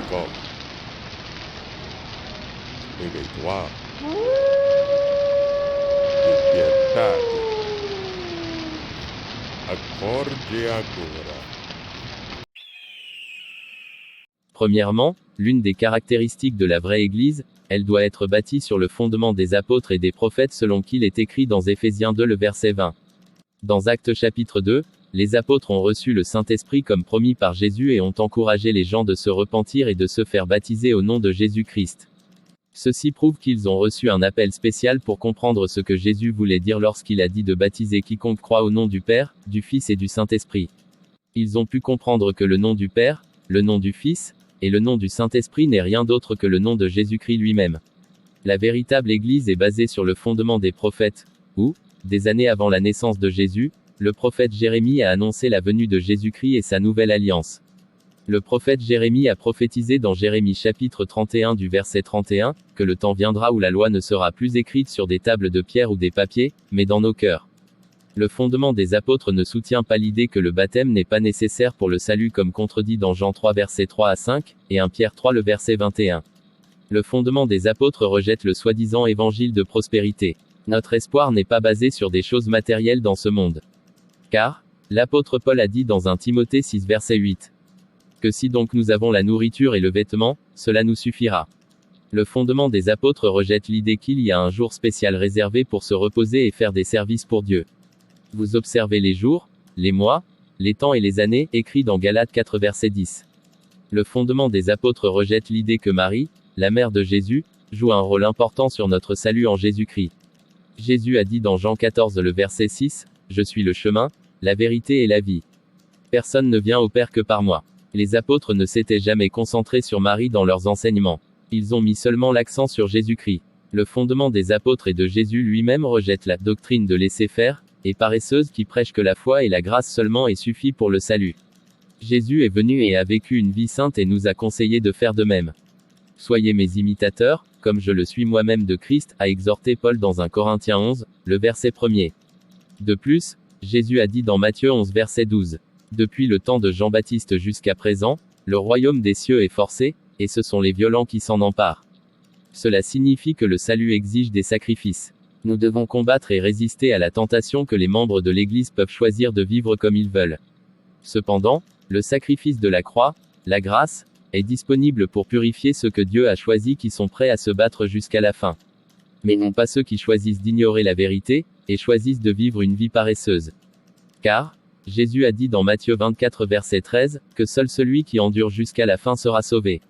comme éveille-toi, despiertate, accordi ancora. Premièrement, l'une des caractéristiques de la vraie Église, elle doit être bâtie sur le fondement des apôtres et des prophètes selon qu'il est écrit dans Éphésiens 2 le verset 20. Dans Actes chapitre 2, les apôtres ont reçu le Saint-Esprit comme promis par Jésus et ont encouragé les gens de se repentir et de se faire baptiser au nom de Jésus-Christ. Ceci prouve qu'ils ont reçu un appel spécial pour comprendre ce que Jésus voulait dire lorsqu'il a dit de baptiser quiconque croit au nom du Père, du Fils et du Saint-Esprit. Ils ont pu comprendre que le nom du Père, le nom du Fils, et le nom du Saint-Esprit n'est rien d'autre que le nom de Jésus-Christ lui-même. La véritable Église est basée sur le fondement des prophètes, où, des années avant la naissance de Jésus, le prophète Jérémie a annoncé la venue de Jésus-Christ et sa nouvelle alliance. Le prophète Jérémie a prophétisé dans Jérémie chapitre 31 du verset 31, que le temps viendra où la loi ne sera plus écrite sur des tables de pierre ou des papiers, mais dans nos cœurs. Le fondement des apôtres ne soutient pas l'idée que le baptême n'est pas nécessaire pour le salut comme contredit dans Jean 3 verset 3 à 5, et 1 Pierre 3 le verset 21. Le fondement des apôtres rejette le soi-disant évangile de prospérité. Notre espoir n'est pas basé sur des choses matérielles dans ce monde. Car, l'apôtre Paul a dit dans 1 Timothée 6 verset 8, que si donc nous avons la nourriture et le vêtement, cela nous suffira. Le fondement des apôtres rejette l'idée qu'il y a un jour spécial réservé pour se reposer et faire des services pour Dieu. Vous observez les jours, les mois, les temps et les années, écrit dans Galates 4 verset 10. Le fondement des apôtres rejette l'idée que Marie, la mère de Jésus, joue un rôle important sur notre salut en Jésus-Christ. Jésus a dit dans Jean 14 le verset 6, « Je suis le chemin, la vérité et la vie. Personne ne vient au Père que par moi. » Les apôtres ne s'étaient jamais concentrés sur Marie dans leurs enseignements. Ils ont mis seulement l'accent sur Jésus-Christ. Le fondement des apôtres et de Jésus lui-même rejette la doctrine de laisser faire, et paresseuse qui prêche que la foi et la grâce seulement est suffit pour le salut. Jésus est venu et a vécu une vie sainte et nous a conseillé de faire de même. Soyez mes imitateurs, comme je le suis moi-même de Christ, a exhorté Paul dans 1 Corinthiens 11, le verset 1er. De plus, Jésus a dit dans Matthieu 11 verset 12. Depuis le temps de Jean-Baptiste jusqu'à présent, le royaume des cieux est forcé, et ce sont les violents qui s'en emparent. Cela signifie que le salut exige des sacrifices. Nous devons combattre et résister à la tentation que les membres de l'Église peuvent choisir de vivre comme ils veulent. Cependant, le sacrifice de la croix, la grâce, est disponible pour purifier ceux que Dieu a choisis qui sont prêts à se battre jusqu'à la fin. Mais non pas ceux qui choisissent d'ignorer la vérité, et choisissent de vivre une vie paresseuse. Car, Jésus a dit dans Matthieu 24 verset 13, que seul celui qui endure jusqu'à la fin sera sauvé.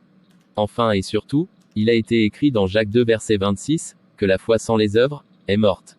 Enfin et surtout, il a été écrit dans Jacques 2 verset 26, que la foi sans les œuvres, est morte.